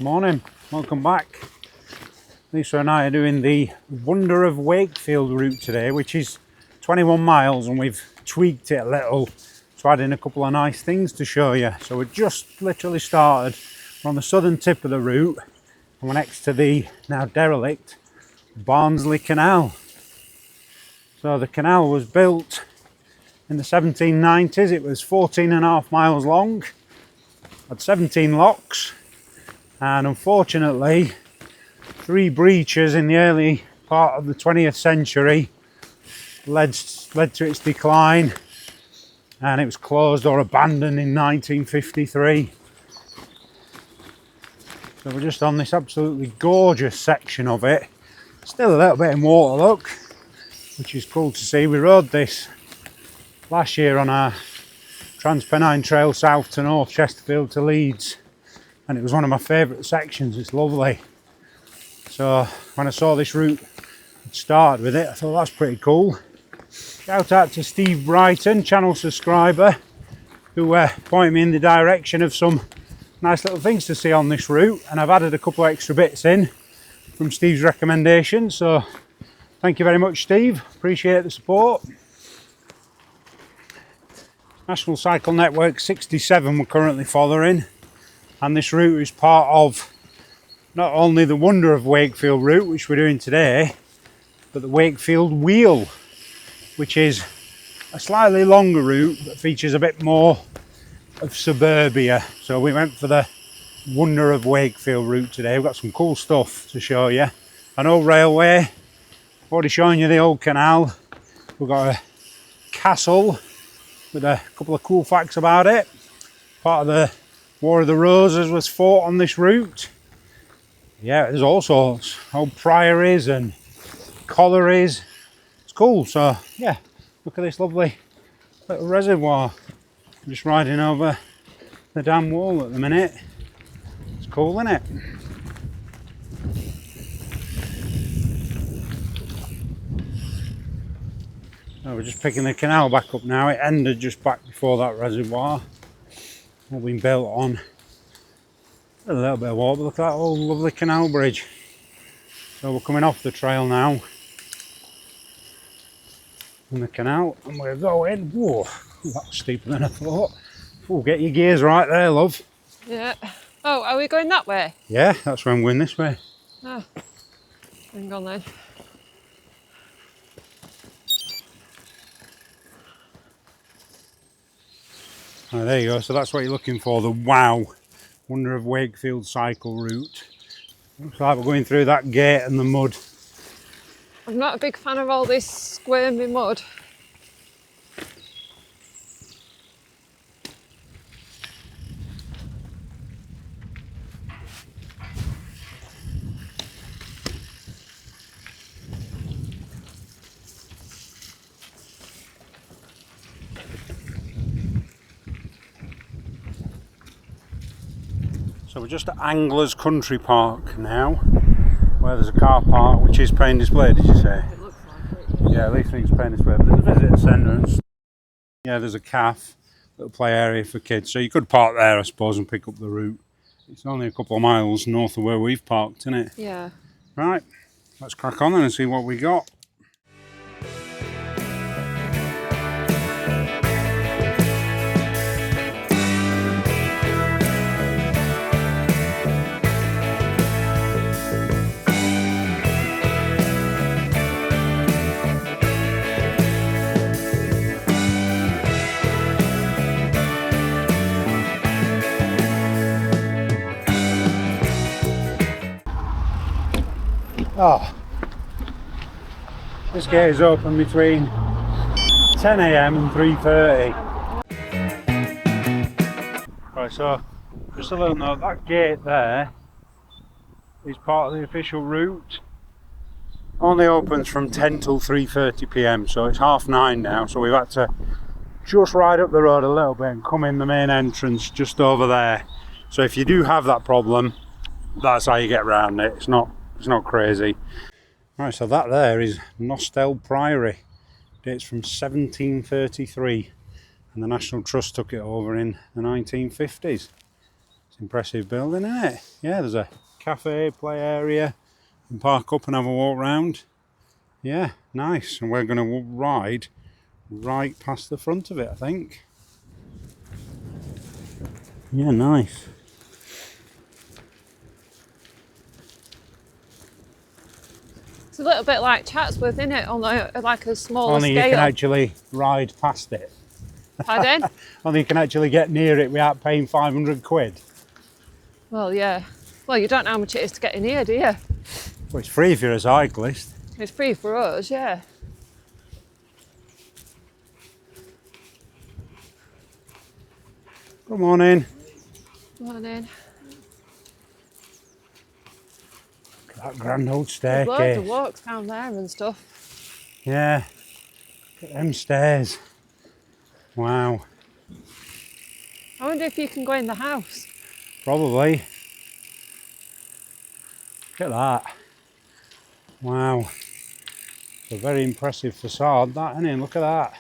Morning, welcome back. Lisa and I are doing the Wonder of Wakefield route today, which is 21 miles, and we've tweaked it a little to add in a couple of nice things to show you. So we've just literally started. We're on the southern tip of the route and we're next to the now derelict Barnsley Canal. So the canal was built in the 1790s. It was 14.5 miles long, had 17 locks, and unfortunately 3 breaches in the early part of the 20th century led to its decline, and it was closed or abandoned in 1953. So we're just on this absolutely gorgeous section of it. Still a little bit in water, look, which is cool to see. We rode this last year on our Transpennine Trail south to North Chesterfield to Leeds, and it was one of my favourite sections. It's lovely. So when I saw this route had started with it, I thought that's pretty cool. Shout out to Steve Brighton, channel subscriber, who pointed me in the direction of some nice little things to see on this route, and I've added a couple of extra bits in from Steve's recommendation, so thank you very much, Steve. Appreciate the support. National Cycle Network 67 we're currently following, and this route is part of not only the Wonder of Wakefield route, which we're doing today, but the Wakefield Wheel, which is a slightly longer route that features a bit more of suburbia. So we went for the Wonder of Wakefield route today. We've got some cool stuff to show you. An old railway, already showing you the old canal. We've got a castle with a couple of cool facts about it. Part of the War of the Roses was fought on this route. Yeah, there's all sorts, old priories and collieries. It's cool. So yeah, look at this lovely little reservoir. I'm just riding over the dam wall at the minute. It's cool, isn't it? So we're just picking the canal back up now. It ended just back before that reservoir. All been built on a little bit of water, but look at that old lovely canal bridge. So we're coming off the trail now in the canal, and we're going, whoa, that was steeper than I thought. Oh, get your gears right there, love. Yeah. Oh, are we going that way? Yeah, that's where I'm going, this way. Oh, hang on then. Oh, there you go. So that's what you're looking for, the WOW Wonder of Wakefield cycle route. Looks like we're going through that gate and the mud. I'm not a big fan of all this squirmy mud. So we're just at Anglers Country Park now, where there's a car park which is paying display, did you say? It looks like it. Yeah, at least it's paying display, but there's a visitor centre and yeah, there's a cafe, little play area for kids. So you could park there, I suppose, and pick up the route. It's only a couple of miles north of where we've parked, isn't it? Yeah. Right, let's crack on then and see what we got. Oh, this gate is open between 10 AM and 3:30. Right, so just a little note, that gate there is part of the official route. Only opens from 10 till 3:30 PM, so it's 9:30 now, so we've had to just ride up the road a little bit and come in the main entrance just over there. So if you do have that problem, that's how you get around it. It's not crazy. Right, so that there is Nostell Priory. Dates from 1733, and the National Trust took it over in the 1950s. Impressive building, isn't it? Yeah, there's a cafe, play area, and park up and have a walk round. Yeah, nice. And we're going to ride right past the front of it, I think. Yeah, nice. It's a little bit like Chatsworth, isn't it? On like a smaller Only scale. you can actually ride past it. Pardon? Only you can actually get near it without paying 500 quid. Well, yeah. Well, you don't know how much it is to get in here, do you? Well, it's free if you're a cyclist. It's free for us, yeah. Good morning. Morning. Look at that grand old There's loads staircase. of walks down there and stuff. Yeah. Look at them stairs. Wow. I wonder if you can go in the house. Probably. Look at that. Wow. It's a very impressive facade, that, isn't it? Look at that.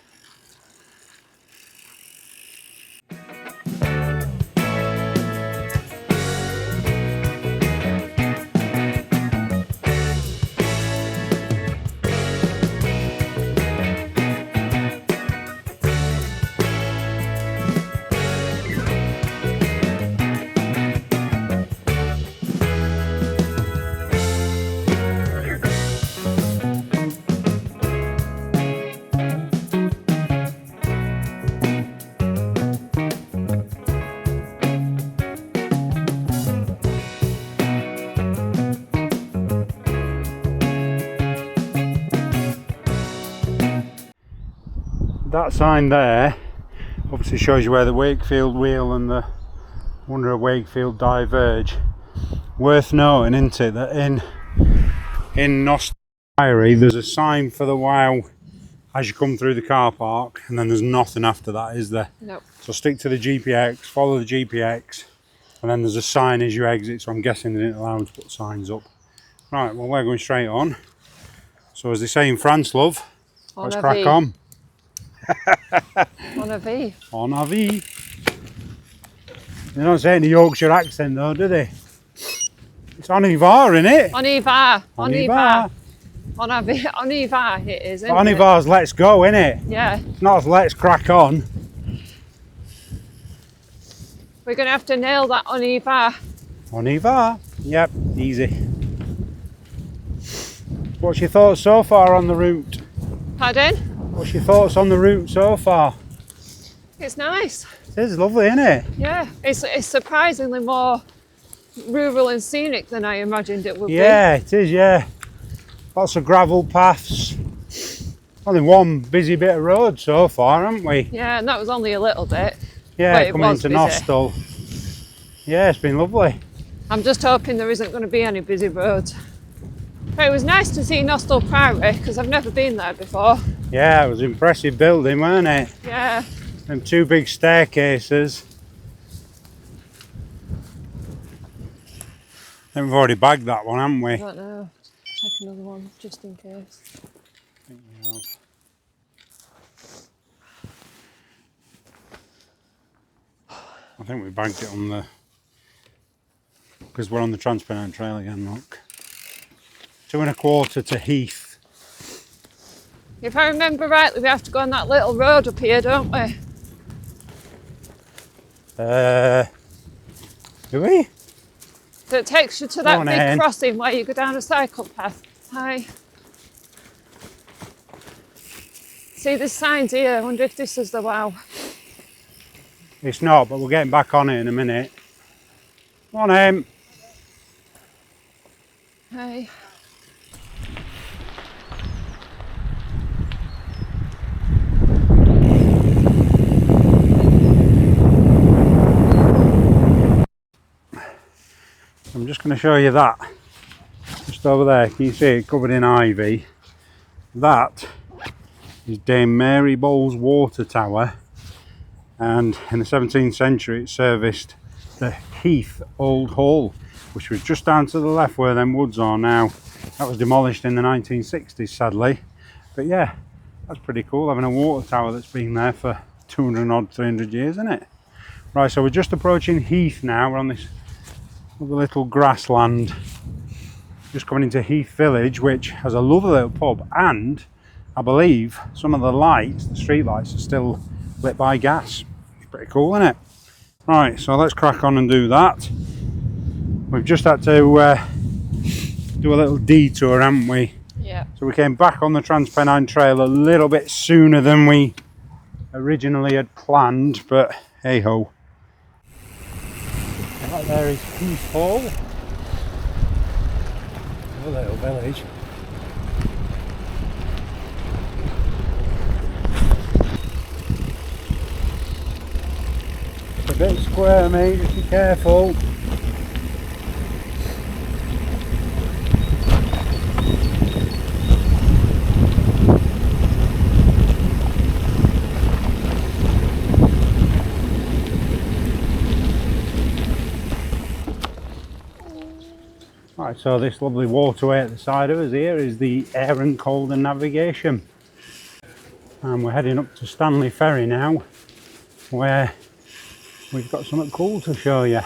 That sign there obviously shows you where the Wakefield wheel and the Wonder of Wakefield diverge. Worth noting, isn't it, that in Nostell Diary there's a sign for the wow as you come through the car park, and then there's nothing after that, is there? Nope. So stick to the GPX, follow the GPX, and then there's a sign as you exit, so I'm guessing they didn't allow them to put signs up. Right, well, we're going straight on. So as they say in France, love, let's crack on. On a V. On a V. They don't say it in a Yorkshire accent though, do they? It's on Ivar, innit? On Ivar. On Ivar. On a V. On Ivar it is, isn't On it? Ivar's let's go, innit? Yeah. It's not as let's crack on. We're going to have to nail that on Ivar. On Ivar. Yep, easy. What's your thoughts so far on the route? Pardon? What's your thoughts on the route so far? It's nice. It is lovely, isn't it? Yeah. It's surprisingly more rural and scenic than I imagined it would be. Yeah, it is, yeah. Lots of gravel paths. Only one busy bit of road so far, haven't we? Yeah, and that was only a little bit. Yeah, But it coming was into busy. Nostell. Yeah, it's been lovely. I'm just hoping there isn't going to be any busy roads. But it was nice to see Nostell Priory because I've never been there before. Yeah, it was an impressive building, weren't it? Yeah. Them two big staircases. I think we've already bagged that one, haven't we? I don't know. Take another one just in case. I think we have. I think we bagged it on the... because we're on the Transpennine Trail again, look. 2.25 to Heath. If I remember rightly, we have to go on that little road up here, don't we? Do we? So it takes you to that Go on big then. crossing where you go down a cycle path. Hi. See, there's signs here. I wonder if this is the wow. It's not, but we're getting back on it in a minute. Come on, Hi. I'm just going to show you that. Just over there, can you see it covered in ivy? That is Dame Mary Bowles Water Tower, and in the 17th century it serviced the Heath Old Hall, which was just down to the left where them woods are now. That was demolished in the 1960s, sadly. But yeah, that's pretty cool, having a water tower that's been there for 200 odd, 300 years, isn't it? Right, so we're just approaching Heath now. We're on this little grassland, just coming into Heath Village, which has a lovely little pub, and I believe some of the lights, the street lights, are still lit by gas. It's pretty cool, isn't it? Right, so let's crack on and do that. We've just had to do a little detour, haven't we? Yeah. So we came back on the Transpennine Trail a little bit sooner than we originally had planned, but hey ho. Right there is Heath Hall, a little village. It's a bit square, mate, just be careful. Right, so this lovely waterway at the side of us here is the Air and Calder Navigation, and we're heading up to Stanley Ferry now, where we've got something cool to show you.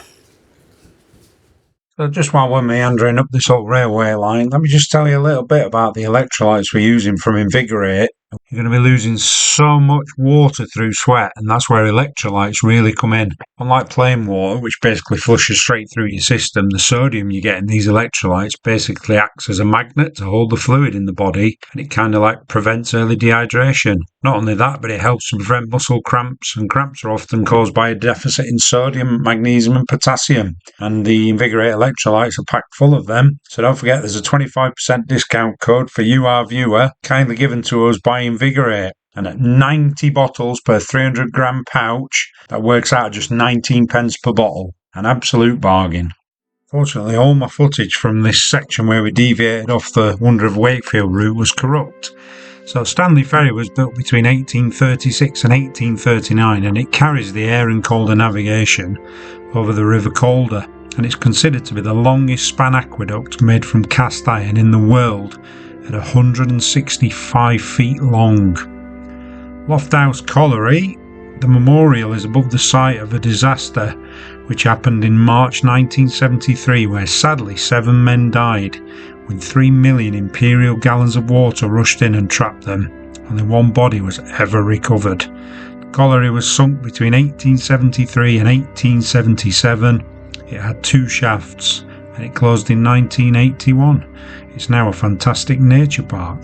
So just while we're meandering up this old railway line, let me just tell you a little bit about the electrolytes we're using from Invigorate. You're going to be losing so much water through sweat, and that's where electrolytes really come in. Unlike plain water, which basically flushes straight through your system, the sodium you get in these electrolytes basically acts as a magnet to hold the fluid in the body, and it kind of like prevents early dehydration. Not only that, but it helps to prevent muscle cramps, and cramps are often caused by a deficit in sodium, magnesium and potassium, and the Invigorate electrolytes are packed full of them. So don't forget, there's a 25% discount code for you, our viewer, kindly given to us by Invigorate, and at 90 bottles per 300 gram pouch, that works out at just 19 pence per bottle. An absolute bargain. Fortunately, all my footage from this section where we deviated off the Wonder of Wakefield route was corrupt. So Stanley Ferry was built between 1836 and 1839, and it carries the Air and Calder Navigation over the River Calder, and it's considered to be the longest span aqueduct made from cast iron in the world, at 165 feet long. Lofthouse Colliery, the memorial is above the site of a disaster which happened in March 1973, where sadly 7 men died when 3 million imperial gallons of water rushed in and trapped them. Only one body was ever recovered. The colliery was sunk between 1873 and 1877. It had 2 shafts, and it closed in 1981. It's now a fantastic nature park.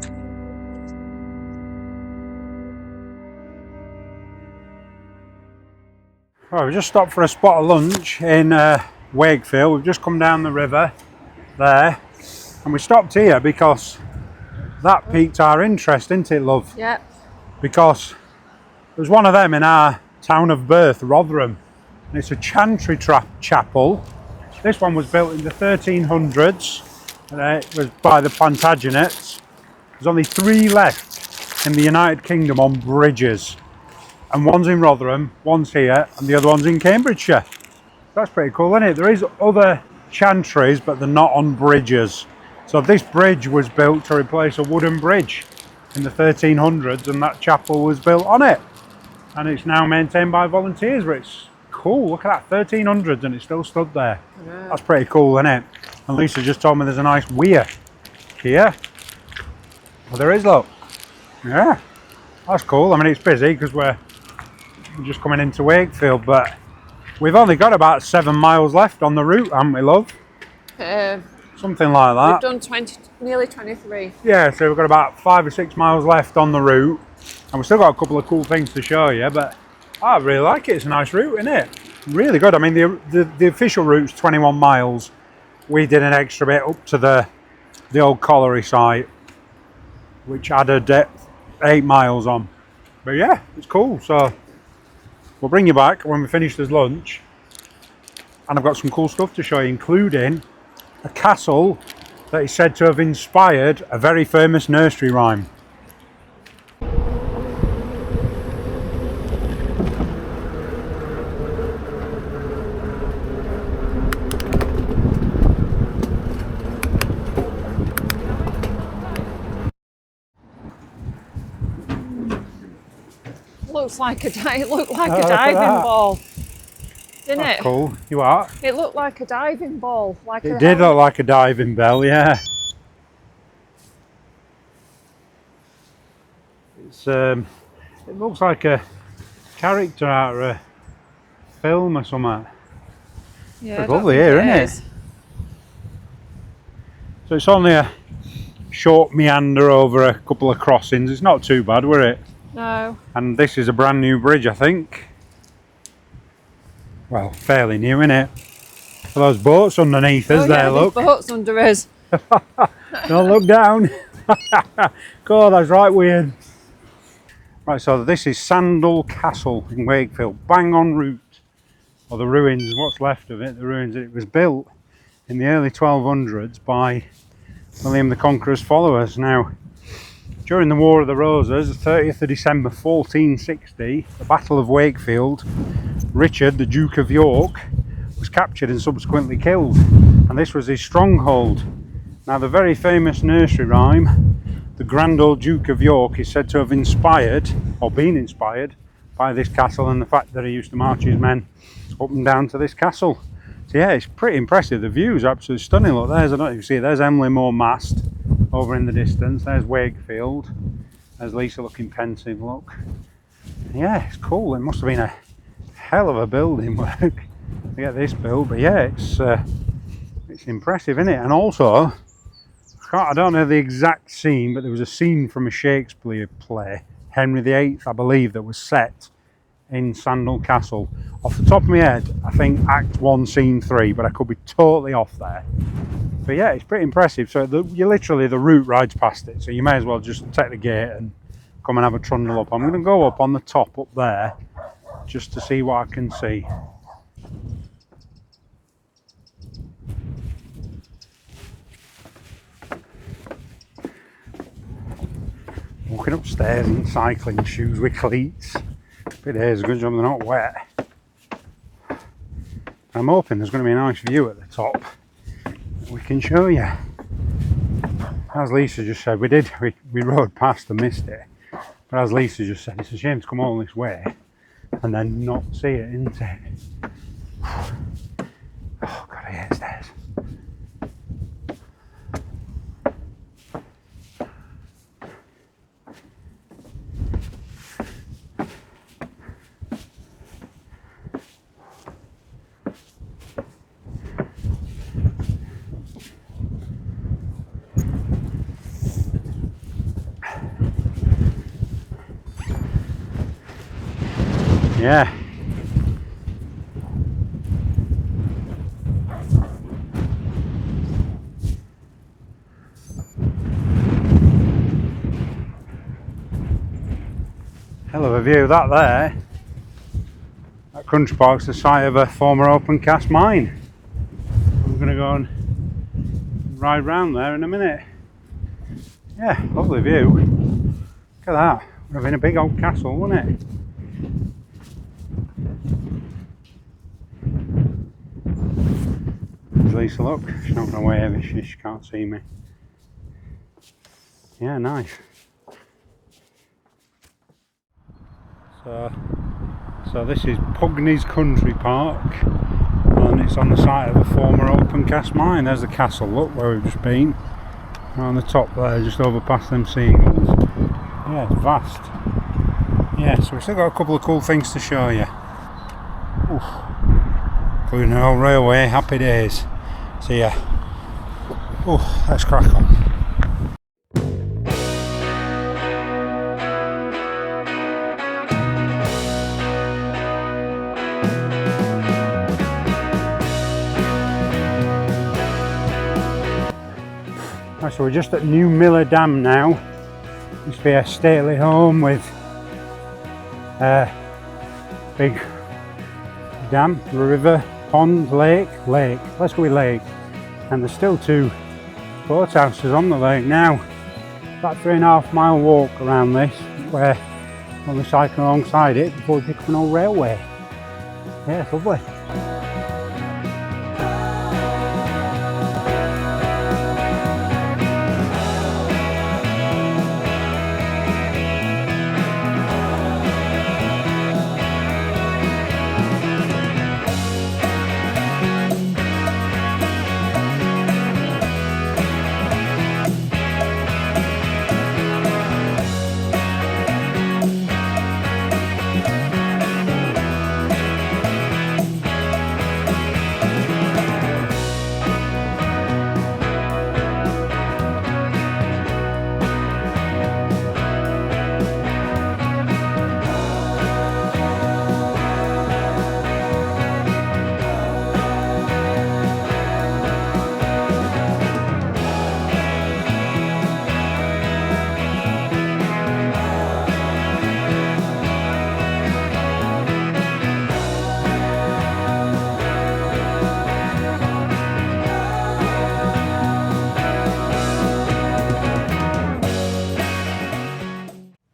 Right, we just stopped for a spot of lunch in Wakefield. We've just come down the river there, and we stopped here because that piqued our interest, didn't it, love? Yeah. Because there's one of them in our town of birth, Rotherham, and it's a chantry chapel. This one was built in the 1300s. It was by the Plantagenets. There's only 3 left in the United Kingdom on bridges, and one's in Rotherham, one's here, and the other one's in Cambridgeshire. That's pretty cool, isn't it? There is other chantries, but they're not on bridges. So this bridge was built to replace a wooden bridge in the 1300s, and that chapel was built on it, and it's now maintained by volunteers. But it's cool. Look at that, 1300s, and it's still stood there. Yeah. That's pretty cool, isn't it? And Lisa just told me there's a nice weir here. Well, there is, look. Yeah, that's cool. I mean, it's busy because we're just coming into Wakefield, but we've only got about 7 miles left on the route, haven't we, love? Something like that. We've done nearly 23. Yeah, so we've got about 5 or 6 miles left on the route, and we've still got a couple of cool things to show you, but I really like it. It's a nice route, isn't it? Really good. I mean, the official route's 21 miles. We did an extra bit up to the old colliery site, which added 8 miles on. But yeah, it's cool. So we'll bring you back when we finish this lunch, and I've got some cool stuff to show you, including a castle that is said to have inspired a very famous nursery rhyme. Looks like a diving ball. didn't That's it? cool. You are? It looked like a diving ball. It did look like a diving bell, yeah. It's it looks like a character out of a film or something. Yeah, It's lovely here, isn't it? So it's only a short meander over a couple of crossings. It's not too bad, were it? No. And this is a brand new bridge, I think. Well, fairly new, isn't it? Those boats underneath us there, look. Boats under us. Don't look down. God, that's right weird. Right, so this is Sandal Castle in Wakefield, bang en route. Or the ruins, what's left of it, the ruins. It was built in the early 1200s by William the Conqueror's followers. Now, during the War of the Roses, the 30th of December 1460, the Battle of Wakefield, Richard, the Duke of York, was captured and subsequently killed. And this was his stronghold. Now, the very famous nursery rhyme, the Grand Old Duke of York, is said to have inspired, or been inspired, by this castle and the fact that he used to march his men up and down to this castle. So yeah, it's pretty impressive. The view's absolutely stunning. Look, there's, I don't know if you see it, there's Emily Moor Mast over in the distance. There's Wakefield. There's Lisa looking pensive, look. Yeah, it's cool. It must have been a hell of a building work to get this built. But yeah, it's impressive, isn't it? And also, I don't know the exact scene, but there was a scene from a Shakespeare play, Henry VIII, I believe, that was set in Sandal Castle. Off the top of my head, I think Act 1, Scene 3, but I could be totally off there. But yeah, it's pretty impressive. So you literally, the route rides past it, so you may as well just take the gate and come and have a trundle up. I'm going to go up on the top up there, just to see what I can see. Walking upstairs in cycling shoes with cleats. But it's a good job they're not wet. I'm hoping there's going to be a nice view at the top that we can show you. As Lisa just said, we rode past and missed it. But as Lisa just said, it's a shame to come all this way and then not see it, isn't it? Oh God, I hate stairs. Yeah. Hell of a view that there. That country park's the site of a former open cast mine. I'm going to go and ride round there in a minute. Yeah, lovely view. Look at that. Would have been a big old castle, wouldn't it? There's Lisa, look. She's not going to wave if she can't see me. Yeah, nice. So this is Pugneys Country Park, and it's on the site of a former open cast mine. There's the castle, look, where we've just been. On the top there, just over past them seagulls. Yeah, it's vast. Yeah, so we've still got a couple of cool things to show you. Oof. Including an old railway, happy days. So yeah, oh, let's crack on. Right, so we're just at New Miller Dam now. Used to be a stately home with a big dam, river, pond, lake. Let's go with lake. And there's still two boathouses on the lake now. About 3.5 mile walk around this, where we'll be cycling alongside it before we pick up an old railway. Yeah, it's lovely.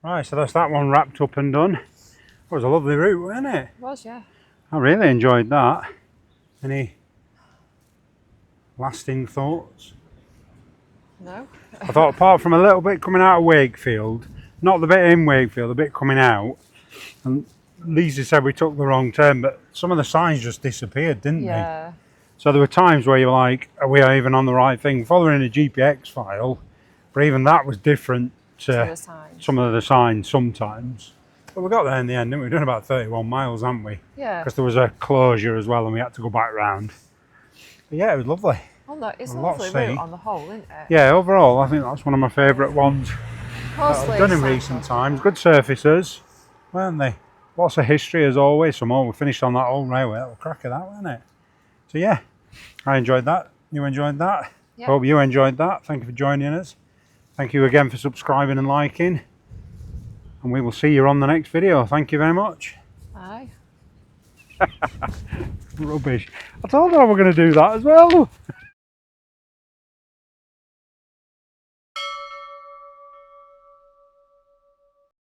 Right, so that's that one wrapped up and done. It was a lovely route, wasn't it? It was, yeah. I really enjoyed that. Any lasting thoughts? No. I thought apart from a little bit coming out of Wakefield, not the bit in Wakefield, the bit coming out, and Lisa said we took the wrong turn, but some of the signs just disappeared, didn't they? Yeah. So there were times where you were like, are we even on the right thing? Following a GPX file, but even that was different to the signs. some of the signs sometimes. But we got there in the end, didn't we? We've done about 31 miles, haven't we? Yeah. Because there was a closure as well and we had to go back round. But yeah, it was lovely. Oh, no, it's A a lot lovely to see. route on the whole, isn't it? Yeah, overall, I think that's one of my favourite ones that I've done in recent times. Good surfaces, weren't they? Lots of history as always. Some more. We finished on that old railway. That was a cracker, that, wasn't it? So yeah, I enjoyed that. You enjoyed that? Yep. Hope you enjoyed that. Thank you for joining us. Thank you again for subscribing and liking. And we will see you on the next video. Thank you very much. Aye. Rubbish. I told her I was going to do that as well.